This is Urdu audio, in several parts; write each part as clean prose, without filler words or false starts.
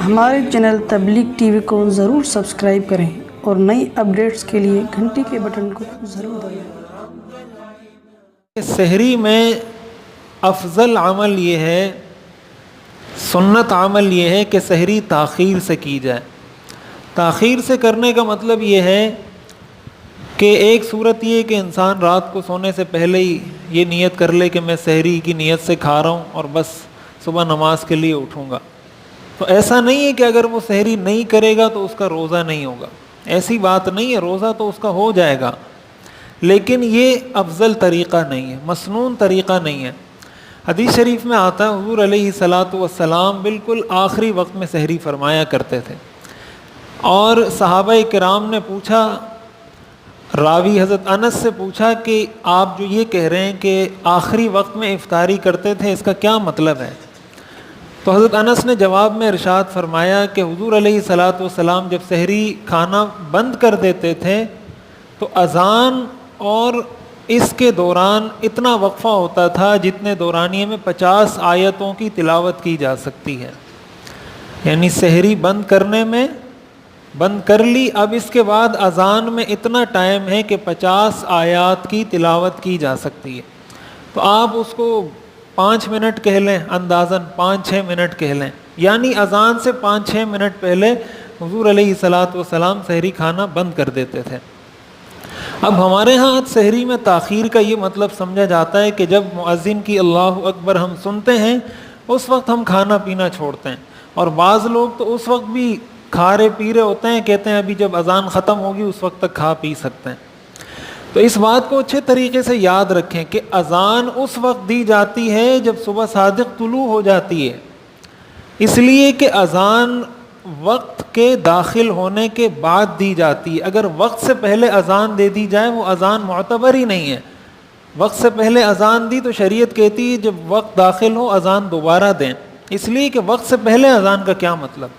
ہمارے چینل تبلیغ ٹی وی کو ضرور سبسکرائب کریں اور نئی اپڈیٹس کے لیے گھنٹی کے بٹن کو ضرور دبائیں۔ سحری میں افضل عمل یہ ہے، سنت عمل یہ ہے کہ سحری تاخیر سے کی جائے۔ تاخیر سے کرنے کا مطلب یہ ہے کہ ایک صورت یہ ہے کہ انسان رات کو سونے سے پہلے ہی یہ نیت کر لے کہ میں سحری کی نیت سے کھا رہا ہوں اور بس صبح نماز کے لیے اٹھوں گا۔ تو ایسا نہیں ہے کہ اگر وہ سحری نہیں کرے گا تو اس کا روزہ نہیں ہوگا، ایسی بات نہیں ہے، روزہ تو اس کا ہو جائے گا، لیکن یہ افضل طریقہ نہیں ہے، مسنون طریقہ نہیں ہے۔ حدیث شریف میں آتا ہے حضور علیہ الصلاۃ والسلام بالکل آخری وقت میں سحری فرمایا کرتے تھے، اور صحابہ کرام نے پوچھا، راوی حضرت انس سے پوچھا کہ آپ جو یہ کہہ رہے ہیں کہ آخری وقت میں افطاری کرتے تھے، اس کا کیا مطلب ہے؟ تو حضرت انس نے جواب میں ارشاد فرمایا کہ حضور علیہ الصلاۃ والسلام جب سحری کھانا بند کر دیتے تھے تو اذان اور اس کے دوران اتنا وقفہ ہوتا تھا جتنے دورانیے میں 50 آیتوں کی تلاوت کی جا سکتی ہے، یعنی سحری بند کرنے میں بند کر لی، اب اس کے بعد اذان میں اتنا ٹائم ہے کہ 50 آیات کی تلاوت کی جا سکتی ہے۔ تو آپ اس کو 5 منٹ کہہ لیں، اندازاً 5-6 منٹ کہہ لیں، یعنی اذان سے 5-6 منٹ پہلے حضور علیہ الصلاۃ والسلام سحری کھانا بند کر دیتے تھے۔ اب ہمارے ہاں سحری میں تاخیر کا یہ مطلب سمجھا جاتا ہے کہ جب مؤذن کی اللہ اکبر ہم سنتے ہیں اس وقت ہم کھانا پینا چھوڑتے ہیں، اور بعض لوگ تو اس وقت بھی کھا رہے پی رہے ہوتے ہیں، کہتے ہیں ابھی جب اذان ختم ہوگی اس وقت تک کھا پی سکتے ہیں۔ تو اس بات کو اچھے طریقے سے یاد رکھیں کہ اذان اس وقت دی جاتی ہے جب صبح صادق طلوع ہو جاتی ہے، اس لیے کہ اذان وقت کے داخل ہونے کے بعد دی جاتی ہے۔ اگر وقت سے پہلے اذان دے دی جائے وہ اذان معتبر ہی نہیں ہے۔ وقت سے پہلے اذان دی تو شریعت کہتی ہے جب وقت داخل ہو اذان دوبارہ دیں، اس لیے کہ وقت سے پہلے اذان کا کیا مطلب؟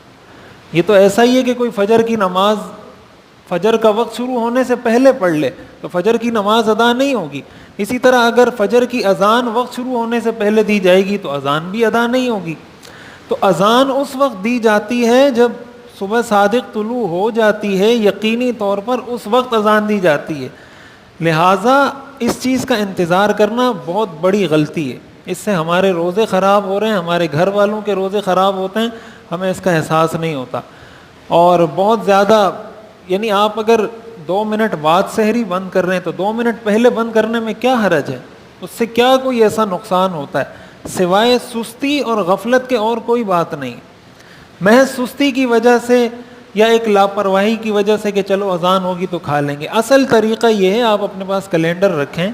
یہ تو ایسا ہی ہے کہ کوئی فجر کی نماز فجر کا وقت شروع ہونے سے پہلے پڑھ لے تو فجر کی نماز ادا نہیں ہوگی۔ اسی طرح اگر فجر کی اذان وقت شروع ہونے سے پہلے دی جائے گی تو اذان بھی ادا نہیں ہوگی۔ تو اذان اس وقت دی جاتی ہے جب صبح صادق طلوع ہو جاتی ہے، یقینی طور پر اس وقت اذان دی جاتی ہے، لہٰذا اس چیز کا انتظار کرنا بہت بڑی غلطی ہے۔ اس سے ہمارے روزے خراب ہو رہے ہیں، ہمارے گھر والوں کے روزے خراب ہوتے ہیں، ہمیں اس کا احساس نہیں ہوتا۔ اور بہت زیادہ یعنی آپ اگر 2 منٹ بعد سحری بند کر رہے ہیں تو 2 منٹ پہلے بند کرنے میں کیا حرج ہے؟ اس سے کیا کوئی ایسا نقصان ہوتا ہے سوائے سستی اور غفلت کے اور کوئی بات نہیں۔ محض سستی کی وجہ سے یا ایک لاپرواہی کی وجہ سے کہ چلو اذان ہوگی تو کھا لیں گے، اصل طریقہ یہ ہے آپ اپنے پاس کیلنڈر رکھیں،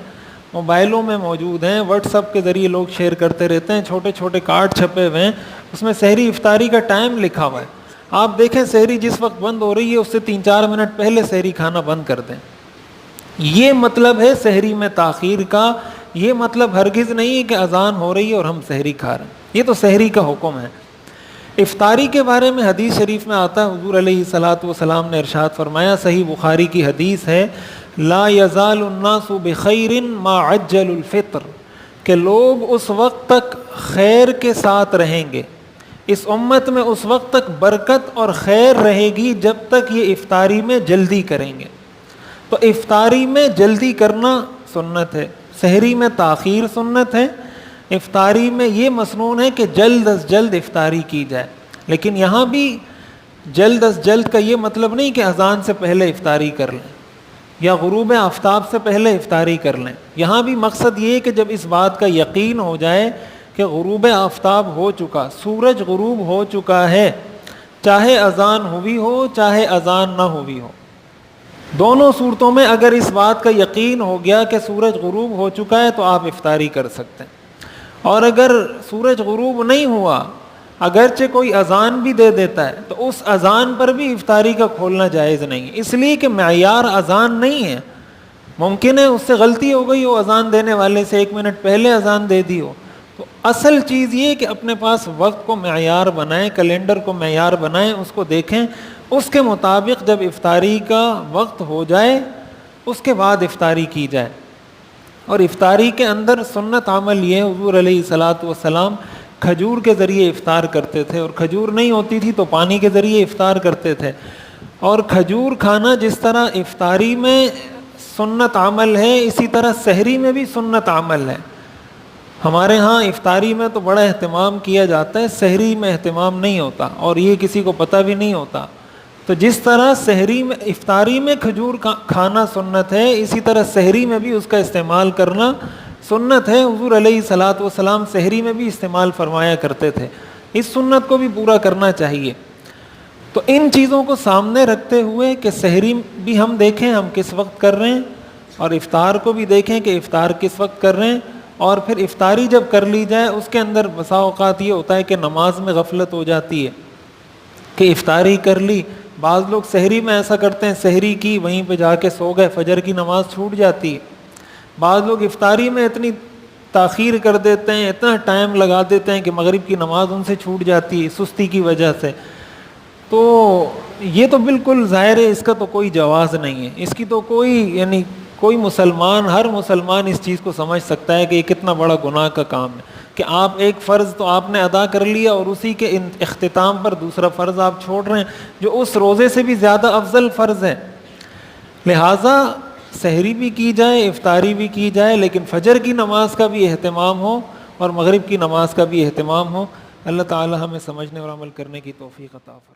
موبائلوں میں موجود ہیں، واٹس ایپ کے ذریعے لوگ شیئر کرتے رہتے ہیں، چھوٹے چھوٹے کارڈ چھپے ہوئے ہیں، اس میں سحری افطاری کا ٹائم لکھا ہوا ہے۔ آپ دیکھیں سحری جس وقت بند ہو رہی ہے اس سے 3-4 منٹ پہلے سحری کھانا بند کر دیں۔ یہ مطلب ہے سحری میں تاخیر کا، یہ مطلب ہرگز نہیں ہے کہ اذان ہو رہی ہے اور ہم سحری کھا رہے ہیں، یہ تو سحری کا حکم ہے۔ افطاری کے بارے میں حدیث شریف میں آتا ہے حضور علیہ الصلاۃ والسلام نے ارشاد فرمایا، صحیح بخاری کی حدیث ہے، لا یزال الناس بخیر ما عجل الفطر، کہ لوگ اس وقت تک خیر کے ساتھ رہیں گے، اس امت میں اس وقت تک برکت اور خیر رہے گی جب تک یہ افطاری میں جلدی کریں گے۔ تو افطاری میں جلدی کرنا سنت ہے، سحری میں تاخیر سنت ہے، افطاری میں یہ مسنون ہے کہ جلد از جلد افطاری کی جائے۔ لیکن یہاں بھی جلد از جلد کا یہ مطلب نہیں کہ اذان سے پہلے افطاری کر لیں یا غروب آفتاب سے پہلے افطاری کر لیں، یہاں بھی مقصد یہ ہے کہ جب اس بات کا یقین ہو جائے کہ غروب آفتاب ہو چکا، سورج غروب ہو چکا ہے، چاہے اذان ہوئی ہو چاہے اذان نہ ہوئی ہو، دونوں صورتوں میں اگر اس بات کا یقین ہو گیا کہ سورج غروب ہو چکا ہے تو آپ افطاری کر سکتے ہیں۔ اور اگر سورج غروب نہیں ہوا، اگرچہ کوئی اذان بھی دے دیتا ہے تو اس اذان پر بھی افطاری کا کھولنا جائز نہیں ہے، اس لیے کہ معیار اذان نہیں ہے، ممکن ہے اس سے غلطی ہو گئی ہو، اذان دینے والے سے 1 منٹ پہلے اذان دے دی ہو۔ تو اصل چیز یہ کہ اپنے پاس وقت کو معیار بنائیں، کیلنڈر کو معیار بنائیں، اس کو دیکھیں، اس کے مطابق جب افطاری کا وقت ہو جائے اس کے بعد افطاری کی جائے۔ اور افطاری کے اندر سنت عمل یہ ہے حضور علیہ الصلاۃ والسلام کھجور کے ذریعے افطار کرتے تھے، اور کھجور نہیں ہوتی تھی تو پانی کے ذریعے افطار کرتے تھے. اور کھجور کھانا جس طرح افطاری میں سنت عمل ہے، اسی طرح سحری میں بھی سنت عمل ہے. ہمارے ہاں افطاری میں تو بڑا اہتمام کیا جاتا ہے، سحری میں اہتمام نہیں ہوتا، اور یہ کسی کو پتہ بھی نہیں ہوتا. تو جس طرح سحری میں افطاری میں کھجور کھانا سنت ہے، اسی طرح سحری میں بھی اس کا استعمال کرنا سنت ہے. حضور علیہ الصلاۃ والسلام سحری میں بھی استعمال فرمایا کرتے تھے. اس سنت کو بھی پورا کرنا چاہیے. تو ان چیزوں کو سامنے رکھتے ہوئے کہ سحری بھی ہم دیکھیں ہم کس وقت کر رہے ہیں، اور افطار کو بھی دیکھیں کہ افطار کس وقت کر رہے ہیں. اور پھر افطاری جب کر لی جائے، اس کے اندر بسا اوقات یہ ہوتا ہے کہ نماز میں غفلت ہو جاتی ہے کہ افطاری کر لی. بعض لوگ سحری میں ایسا کرتے ہیں، سحری کی وہیں پہ جا کے سو گئے، فجر کی نماز چھوٹ جاتی ہے. بعض لوگ افطاری میں اتنی تاخیر کر دیتے ہیں، اتنا ٹائم لگا دیتے ہیں کہ مغرب کی نماز ان سے چھوٹ جاتی ہے سستی کی وجہ سے. تو یہ تو بالکل ظاہر ہے، اس کا تو کوئی جواز نہیں ہے. اس کی تو کوئی مسلمان، ہر مسلمان اس چیز کو سمجھ سکتا ہے کہ یہ کتنا بڑا گناہ کا کام ہے کہ آپ ایک فرض تو آپ نے ادا کر لیا، اور اسی کے اختتام پر دوسرا فرض آپ چھوڑ رہے ہیں جو اس روزے سے بھی زیادہ افضل فرض ہے. لہٰذا سحری بھی کی جائے، افطاری بھی کی جائے، لیکن فجر کی نماز کا بھی اہتمام ہو اور مغرب کی نماز کا بھی اہتمام ہو. اللہ تعالی ہمیں سمجھنے اور عمل کرنے کی توفیق عطا فرمائے.